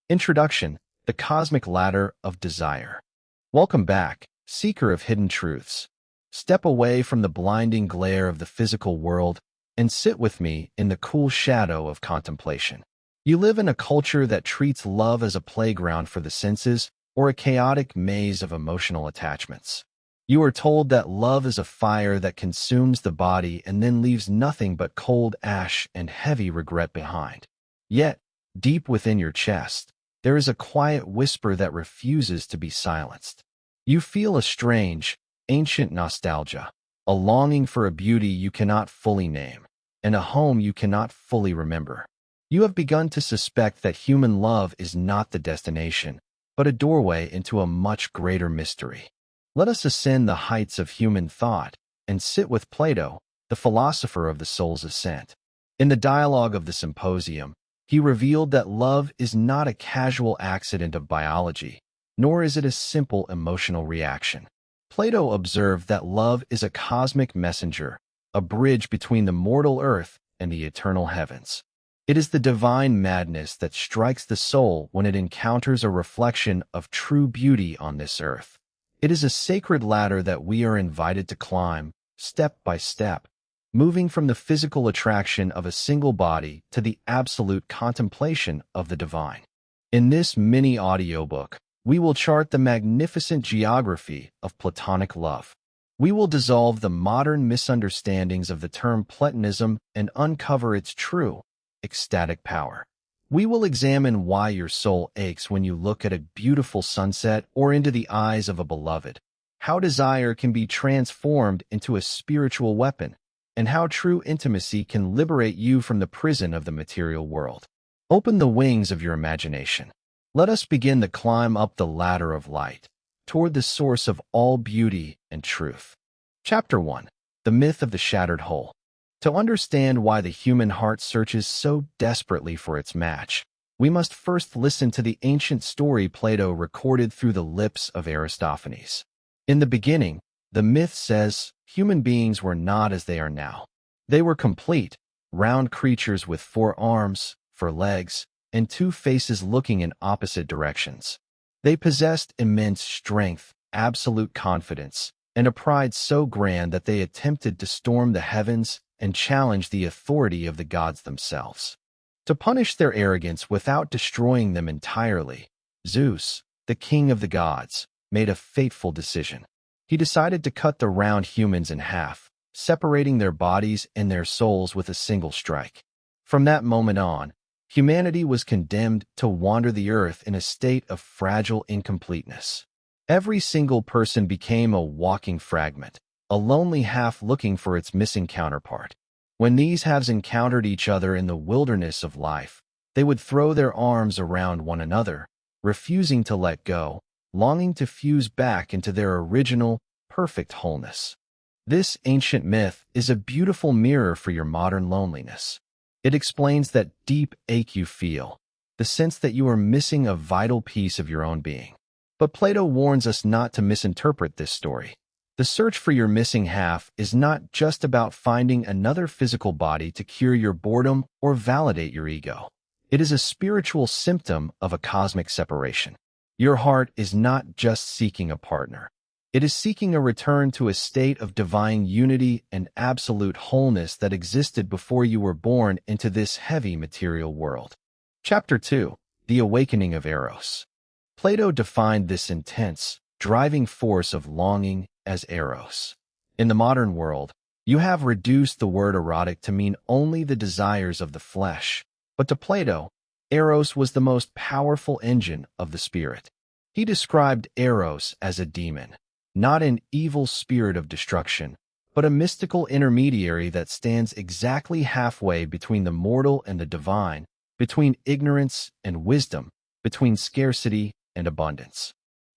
Introduction: The Cosmic Ladder of Desire. Welcome back, seeker of hidden truths. Step away from the blinding glare of the physical world and sit with me in the cool shadow of contemplation. You live in a culture that treats love as a playground for the senses or a chaotic maze of emotional attachments. You are told that love is a fire that consumes the body and then leaves nothing but cold ash and heavy regret behind. Yet, deep within your chest, there is a quiet whisper that refuses to be silenced. You feel a strange, ancient nostalgia, a longing for a beauty you cannot fully name, and a home you cannot fully remember. You have begun to suspect that human love is not the destination, but a doorway into a much greater mystery. Let us ascend the heights of human thought and sit with Plato, the philosopher of the soul's ascent. In the dialogue of the symposium, he revealed that love is not a casual accident of biology, nor is it a simple emotional reaction. Plato observed that love is a cosmic messenger, a bridge between the mortal earth and the eternal heavens. It is the divine madness that strikes the soul when it encounters a reflection of true beauty on this earth. It is a sacred ladder that we are invited to climb, step by step, moving from the physical attraction of a single body to the absolute contemplation of the divine. In this mini audiobook, we will chart the magnificent geography of Platonic love. We will dissolve the modern misunderstandings of the term Platonism and uncover its true, ecstatic power. We will examine why your soul aches when you look at a beautiful sunset or into the eyes of a beloved, how desire can be transformed into a spiritual weapon, and how true intimacy can liberate you from the prison of the material world. Open the wings of your imagination. Let us begin the climb up the ladder of light, toward the source of all beauty and truth. Chapter 1. The Myth of the Shattered Whole. To understand why the human heart searches so desperately for its match, we must first listen to the ancient story Plato recorded through the lips of Aristophanes. In the beginning, the myth says, human beings were not as they are now. They were complete, round creatures with 4 arms, 4 legs, and 2 faces looking in opposite directions. They possessed immense strength, absolute confidence, and a pride so grand that they attempted to storm the heavens and challenge the authority of the gods themselves. To punish their arrogance without destroying them entirely, Zeus, the king of the gods, made a fateful decision. He decided to cut the round humans in half, separating their bodies and their souls with a single strike. From that moment on, humanity was condemned to wander the earth in a state of fragile incompleteness. Every single person became a walking fragment, a lonely half looking for its missing counterpart. When these halves encountered each other in the wilderness of life, they would throw their arms around one another, refusing to let go, longing to fuse back into their original, perfect wholeness. This ancient myth is a beautiful mirror for your modern loneliness. It explains that deep ache you feel, the sense that you are missing a vital piece of your own being. But Plato warns us not to misinterpret this story. The search for your missing half is not just about finding another physical body to cure your boredom or validate your ego. It is a spiritual symptom of a cosmic separation. Your heart is not just seeking a partner. It is seeking a return to a state of divine unity and absolute wholeness that existed before you were born into this heavy material world. Chapter 2. The Awakening of Eros. Plato defined this intense, driving force of longing as Eros. In the modern world, you have reduced the word erotic to mean only the desires of the flesh, but to Plato, Eros was the most powerful engine of the spirit. He described Eros as a demon, not an evil spirit of destruction, but a mystical intermediary that stands exactly halfway between the mortal and the divine, between ignorance and wisdom, between scarcity and abundance.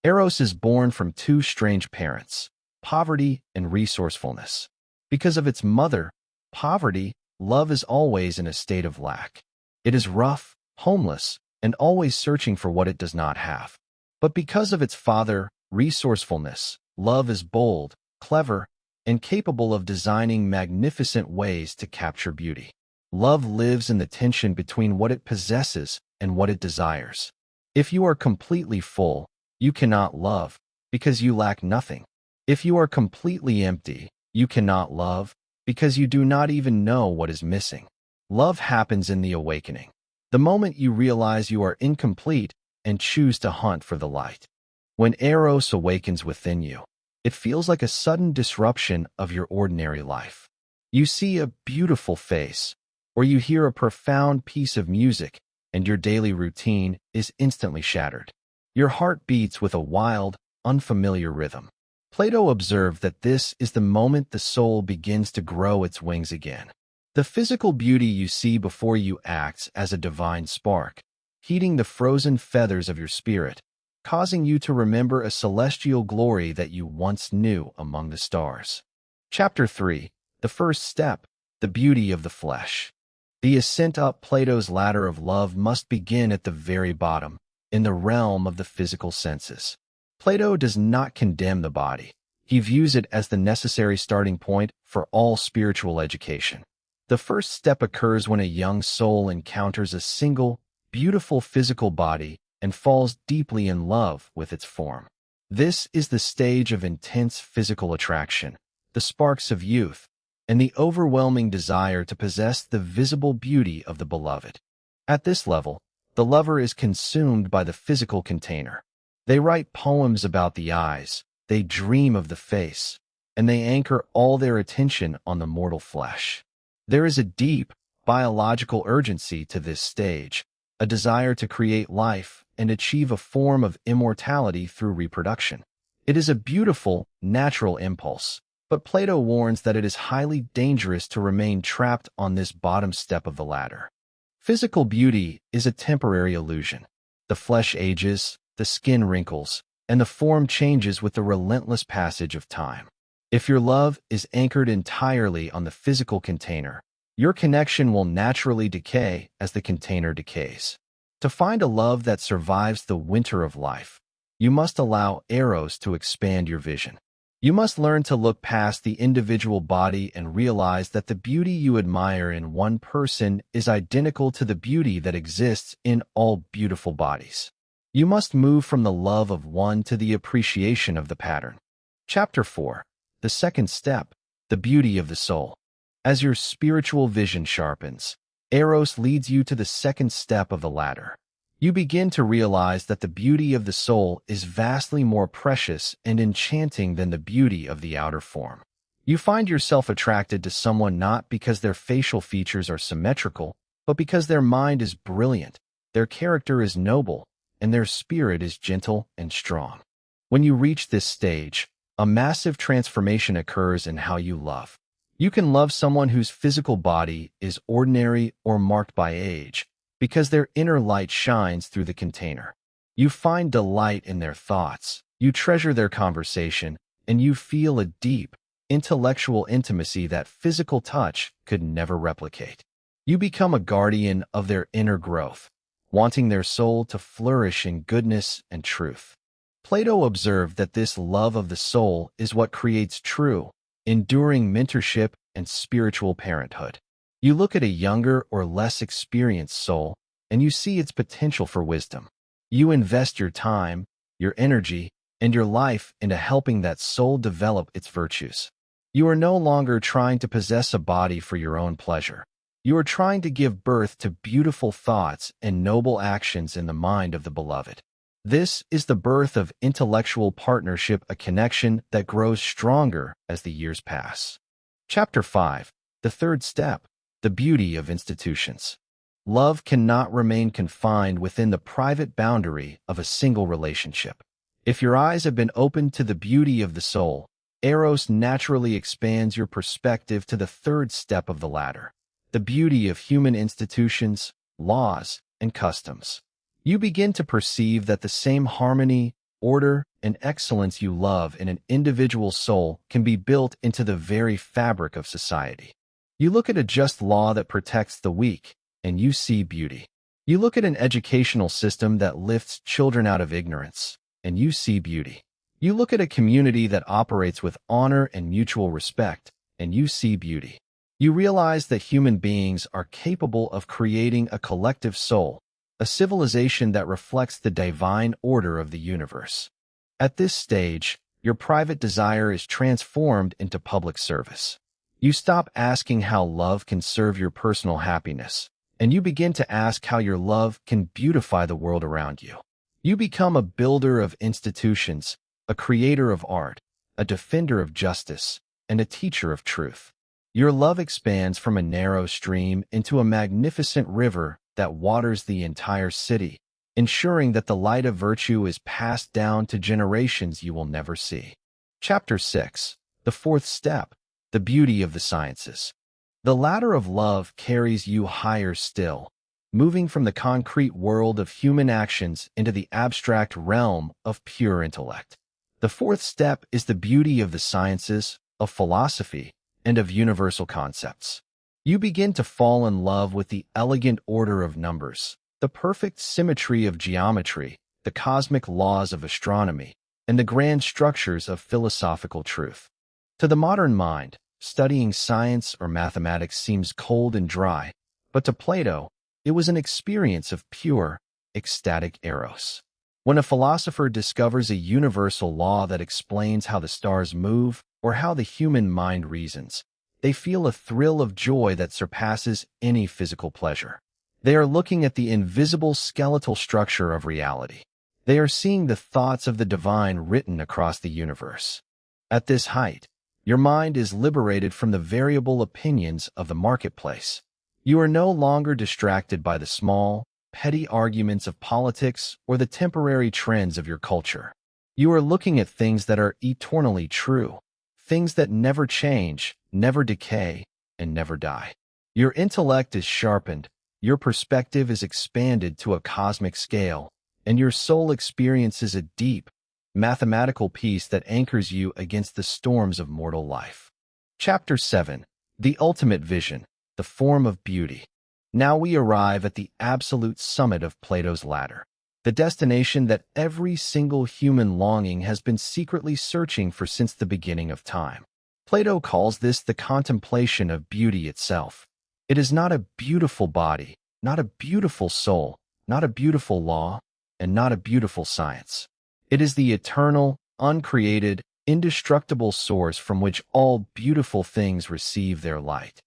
Eros is born from 2 strange parents, poverty and resourcefulness. Because of its mother, poverty, love is always in a state of lack. It is rough, homeless, and always searching for what it does not have. But because of its father, resourcefulness, love is bold, clever, and capable of designing magnificent ways to capture beauty. Love lives in the tension between what it possesses and what it desires. If you are completely full, you cannot love, because you lack nothing. If you are completely empty, you cannot love, because you do not even know what is missing. Love happens in the awakening, the moment you realize you are incomplete and choose to hunt for the light. When Eros awakens within you, it feels like a sudden disruption of your ordinary life. You see a beautiful face, or you hear a profound piece of music, and your daily routine is instantly shattered. Your heart beats with a wild, unfamiliar rhythm. Plato observed that this is the moment the soul begins to grow its wings again. The physical beauty you see before you acts as a divine spark, heating the frozen feathers of your spirit, causing you to remember a celestial glory that you once knew among the stars. Chapter 3. The first step, the beauty of the flesh. The ascent up Plato's ladder of love must begin at the very bottom, in the realm of the physical senses. Plato does not condemn the body. He views it as the necessary starting point for all spiritual education. The first step occurs when a young soul encounters a single, beautiful physical body and falls deeply in love with its form. This is the stage of intense physical attraction, the sparks of youth, and the overwhelming desire to possess the visible beauty of the beloved. At this level, the lover is consumed by the physical container. They write poems about the eyes, they dream of the face, and they anchor all their attention on the mortal flesh. There is a deep, biological urgency to this stage, a desire to create life and achieve a form of immortality through reproduction. It is a beautiful, natural impulse, but Plato warns that it is highly dangerous to remain trapped on this bottom step of the ladder. Physical beauty is a temporary illusion. The flesh ages, the skin wrinkles, and the form changes with the relentless passage of time. If your love is anchored entirely on the physical container, your connection will naturally decay as the container decays. To find a love that survives the winter of life, you must allow Eros to expand your vision. You must learn to look past the individual body and realize that the beauty you admire in one person is identical to the beauty that exists in all beautiful bodies. You must move from the love of one to the appreciation of the pattern. Chapter 4. The second step, the beauty of the soul. As your spiritual vision sharpens, Eros leads you to the second step of the ladder. You begin to realize that the beauty of the soul is vastly more precious and enchanting than the beauty of the outer form. You find yourself attracted to someone not because their facial features are symmetrical, but because their mind is brilliant, their character is noble, and their spirit is gentle and strong. When you reach this stage, a massive transformation occurs in how you love. You can love someone whose physical body is ordinary or marked by age, because their inner light shines through the container. You find delight in their thoughts, you treasure their conversation, and you feel a deep, intellectual intimacy that physical touch could never replicate. You become a guardian of their inner growth, wanting their soul to flourish in goodness and truth. Plato observed that this love of the soul is what creates true, enduring mentorship and spiritual parenthood. You look at a younger or less experienced soul, and you see its potential for wisdom. You invest your time, your energy, and your life into helping that soul develop its virtues. You are no longer trying to possess a body for your own pleasure. You are trying to give birth to beautiful thoughts and noble actions in the mind of the beloved. This is the birth of intellectual partnership, a connection that grows stronger as the years pass. Chapter 5. The third step, the beauty of institutions. Love cannot remain confined within the private boundary of a single relationship. If your eyes have been opened to the beauty of the soul, Eros naturally expands your perspective to the third step of the ladder, the beauty of human institutions, laws, and customs. You begin to perceive that the same harmony, order, and excellence you love in an individual soul can be built into the very fabric of society. You look at a just law that protects the weak, and you see beauty. You look at an educational system that lifts children out of ignorance, and you see beauty. You look at a community that operates with honor and mutual respect, and you see beauty. You realize that human beings are capable of creating a collective soul, a civilization that reflects the divine order of the universe. At this stage, your private desire is transformed into public service. You stop asking how love can serve your personal happiness, and you begin to ask how your love can beautify the world around you. You become a builder of institutions, a creator of art, a defender of justice, and a teacher of truth. Your love expands from a narrow stream into a magnificent river that waters the entire city, ensuring that the light of virtue is passed down to generations you will never see. Chapter 6. The fourth step, the beauty of the sciences. The ladder of love carries you higher still, moving from the concrete world of human actions into the abstract realm of pure intellect. The fourth step is the beauty of the sciences, of philosophy, and of universal concepts. You begin to fall in love with the elegant order of numbers, the perfect symmetry of geometry, the cosmic laws of astronomy, and the grand structures of philosophical truth. To the modern mind, studying science or mathematics seems cold and dry, but to Plato, it was an experience of pure, ecstatic Eros. When a philosopher discovers a universal law that explains how the stars move or how the human mind reasons, they feel a thrill of joy that surpasses any physical pleasure. They are looking at the invisible skeletal structure of reality. They are seeing the thoughts of the divine written across the universe. At this height, your mind is liberated from the variable opinions of the marketplace. You are no longer distracted by the small, petty arguments of politics or the temporary trends of your culture. You are looking at things that are eternally true, things that never change, never decay, and never die. Your intellect is sharpened, your perspective is expanded to a cosmic scale, and your soul experiences a deep, mathematical peace that anchors you against the storms of mortal life. Chapter 7. The Ultimate Vision, the Form of Beauty. Now we arrive at the absolute summit of Plato's ladder, the destination that every single human longing has been secretly searching for since the beginning of time. Plato calls this the contemplation of beauty itself. It is not a beautiful body, not a beautiful soul, not a beautiful law, and not a beautiful science. It is the eternal, uncreated, indestructible source from which all beautiful things receive their light.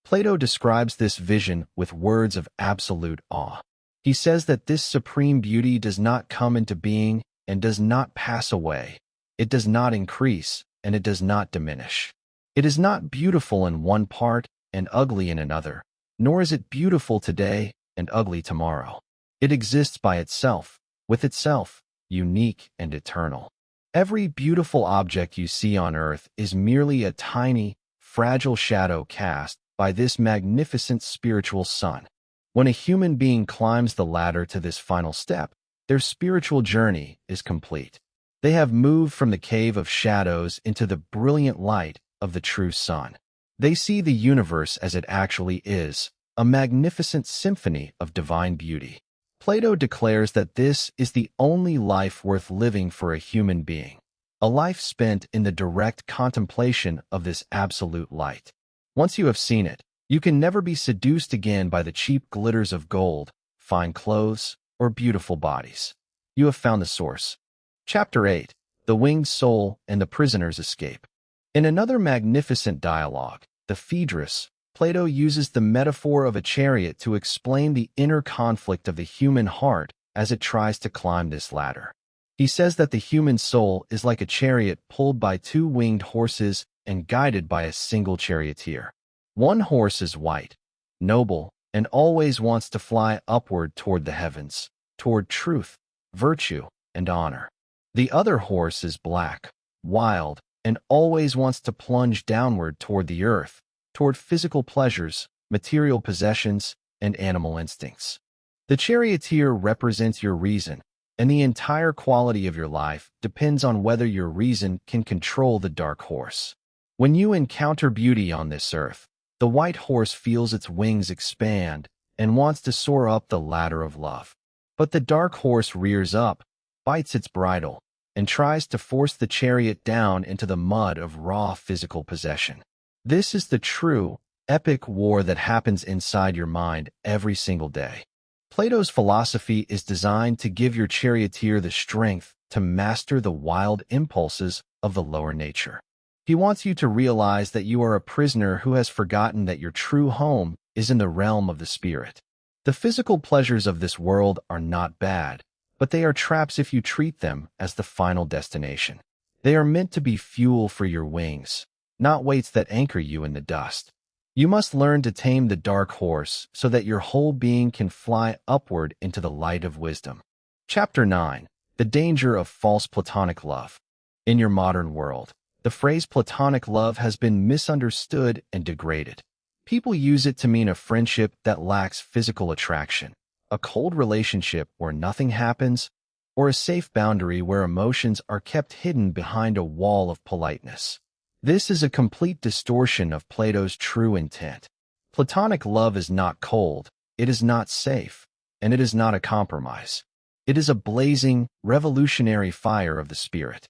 Plato describes this vision with words of absolute awe. He says that this supreme beauty does not come into being and does not pass away. It does not increase and it does not diminish. It is not beautiful in one part and ugly in another, nor is it beautiful today and ugly tomorrow. It exists by itself, with itself, unique and eternal. Every beautiful object you see on earth is merely a tiny, fragile shadow cast by this magnificent spiritual sun. When a human being climbs the ladder to this final step, their spiritual journey is complete. They have moved from the cave of shadows into the brilliant light of the true sun. They see the universe as it actually is, a magnificent symphony of divine beauty. Plato declares that this is the only life worth living for a human being, a life spent in the direct contemplation of this absolute light. Once you have seen it, you can never be seduced again by the cheap glitters of gold, fine clothes, or beautiful bodies. You have found the source. Chapter 8. The Winged Soul and the Prisoner's Escape. In another magnificent dialogue, the Phaedrus, Plato uses the metaphor of a chariot to explain the inner conflict of the human heart as it tries to climb this ladder. He says that the human soul is like a chariot pulled by two winged horses and guided by a single charioteer. One horse is white, noble, and always wants to fly upward toward the heavens, toward truth, virtue, and honor. The other horse is black, wild, and always wants to plunge downward toward the earth, toward physical pleasures, material possessions, and animal instincts. The charioteer represents your reason, and the entire quality of your life depends on whether your reason can control the dark horse. When you encounter beauty on this earth, the white horse feels its wings expand and wants to soar up the ladder of love. But the dark horse rears up, bites its bridle, and tries to force the chariot down into the mud of raw physical possession. This is the true, epic war that happens inside your mind every single day. Plato's philosophy is designed to give your charioteer the strength to master the wild impulses of the lower nature. He wants you to realize that you are a prisoner who has forgotten that your true home is in the realm of the spirit. The physical pleasures of this world are not bad, but they are traps if you treat them as the final destination. They are meant to be fuel for your wings, not weights that anchor you in the dust. You must learn to tame the dark horse so that your whole being can fly upward into the light of wisdom. Chapter 9. The Danger of False Platonic Love. In your modern world, the phrase platonic love has been misunderstood and degraded. People use it to mean a friendship that lacks physical attraction, a cold relationship where nothing happens, or a safe boundary where emotions are kept hidden behind a wall of politeness. This is a complete distortion of Plato's true intent. Platonic love is not cold, it is not safe, and it is not a compromise. It is a blazing, revolutionary fire of the spirit.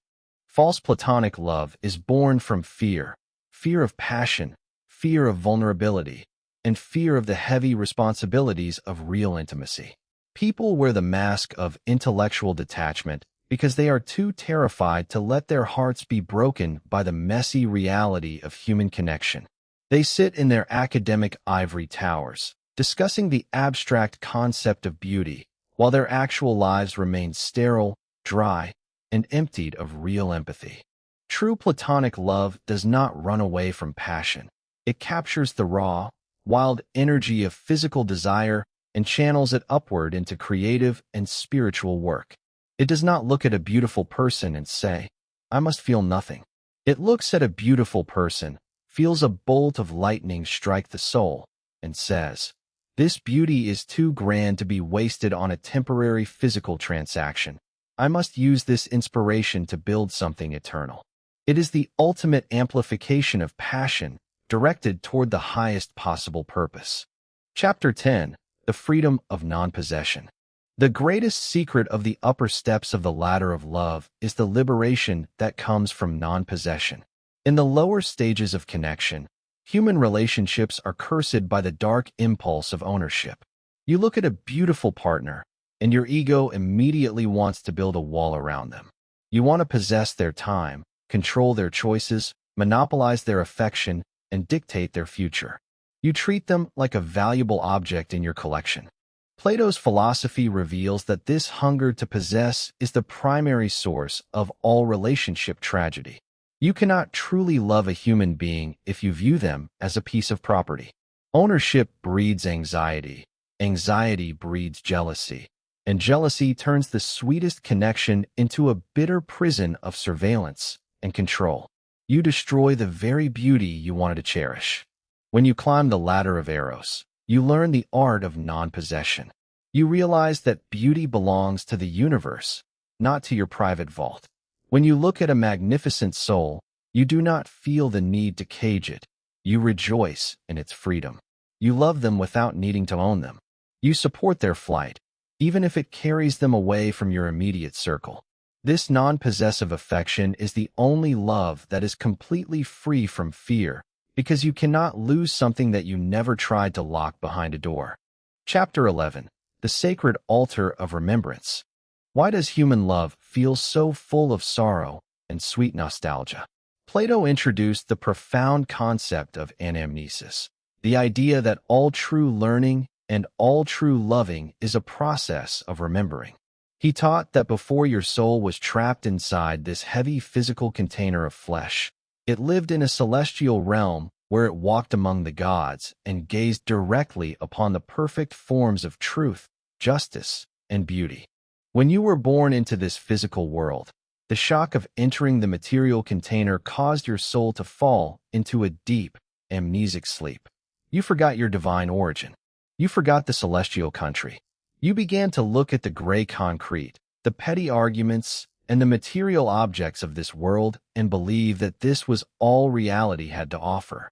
False platonic love is born from fear, fear of passion, fear of vulnerability, and fear of the heavy responsibilities of real intimacy. People wear the mask of intellectual detachment because they are too terrified to let their hearts be broken by the messy reality of human connection. They sit in their academic ivory towers, discussing the abstract concept of beauty, while their actual lives remain sterile, dry, and emptied of real empathy. True platonic love does not run away from passion. It captures the raw, wild energy of physical desire and channels it upward into creative and spiritual work. It does not look at a beautiful person and say, "I must feel nothing." It looks at a beautiful person, feels a bolt of lightning strike the soul, and says, "This beauty is too grand to be wasted on a temporary physical transaction. I must use this inspiration to build something eternal." It is the ultimate amplification of passion, directed toward the highest possible purpose. Chapter 10. The Freedom of Non-Possession. The greatest secret of the upper steps of the ladder of love is the liberation that comes from non-possession. In the lower stages of connection, human relationships are cursed by the dark impulse of ownership. You look at a beautiful partner, and your ego immediately wants to build a wall around them. You want to possess their time, control their choices, monopolize their affection, and dictate their future. You treat them like a valuable object in your collection. Plato's philosophy reveals that this hunger to possess is the primary source of all relationship tragedy. You cannot truly love a human being if you view them as a piece of property. Ownership breeds anxiety, anxiety breeds jealousy, and jealousy turns the sweetest connection into a bitter prison of surveillance and control. You destroy the very beauty you wanted to cherish. When you climb the ladder of Eros, you learn the art of non-possession. You realize that beauty belongs to the universe, not to your private vault. When you look at a magnificent soul, you do not feel the need to cage it. You rejoice in its freedom. You love them without needing to own them. You support their flight, even if it carries them away from your immediate circle. This non-possessive affection is the only love that is completely free from fear, because you cannot lose something that you never tried to lock behind a door. Chapter 11. The Sacred Altar of Remembrance. Why does human love feel so full of sorrow and sweet nostalgia? Plato introduced the profound concept of anamnesis, the idea that all true learning and all true loving is a process of remembering. He taught that before your soul was trapped inside this heavy physical container of flesh, it lived in a celestial realm where it walked among the gods and gazed directly upon the perfect forms of truth, justice, and beauty. When you were born into this physical world, the shock of entering the material container caused your soul to fall into a deep, amnesic sleep. You forgot your divine origin. You forgot the celestial country. You began to look at the gray concrete, the petty arguments, and the material objects of this world and believe that this was all reality had to offer.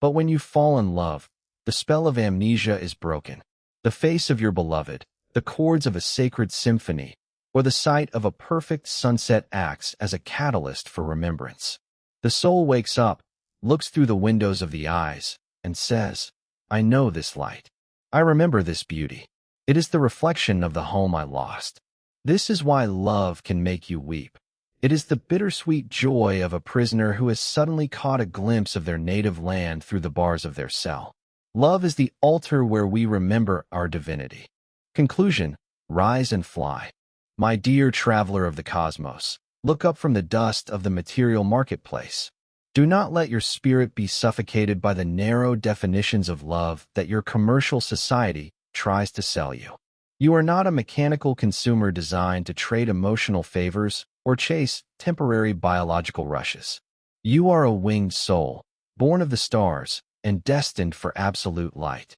But when you fall in love, the spell of amnesia is broken. The face of your beloved, the chords of a sacred symphony, or the sight of a perfect sunset acts as a catalyst for remembrance. The soul wakes up, looks through the windows of the eyes, and says, "I know this light. I remember this beauty. It is the reflection of the home I lost. This is why love can make you weep. It is the bittersweet joy of a prisoner who has suddenly caught a glimpse of their native land through the bars of their cell. Love is the altar where we remember our divinity. Conclusion: rise and fly. My dear traveler of the cosmos, look up from the dust of the material marketplace. Do not let your spirit be suffocated by the narrow definitions of love that your commercial society tries to sell you. You are not a mechanical consumer designed to trade emotional favors or chase temporary biological rushes. You are a winged soul, born of the stars and destined for absolute light.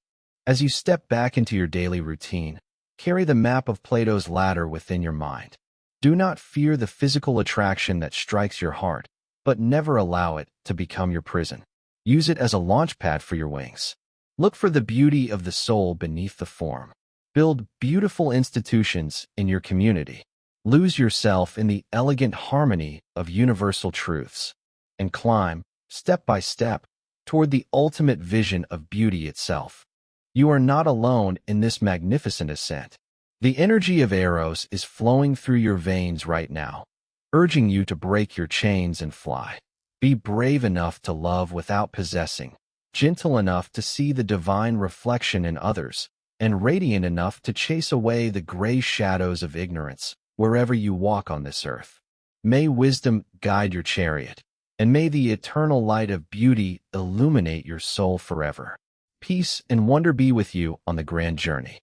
As you step back into your daily routine, carry the map of Plato's ladder within your mind. Do not fear the physical attraction that strikes your heart, but never allow it to become your prison. Use it as a launchpad for your wings. Look for the beauty of the soul beneath the form. Build beautiful institutions in your community. Lose yourself in the elegant harmony of universal truths, and climb, step by step, toward the ultimate vision of beauty itself. You are not alone in this magnificent ascent. The energy of Eros is flowing through your veins right now, urging you to break your chains and fly. Be brave enough to love without possessing, gentle enough to see the divine reflection in others, and radiant enough to chase away the gray shadows of ignorance wherever you walk on this earth. May wisdom guide your chariot, and may the eternal light of beauty illuminate your soul forever. Peace and wonder be with you on the grand journey.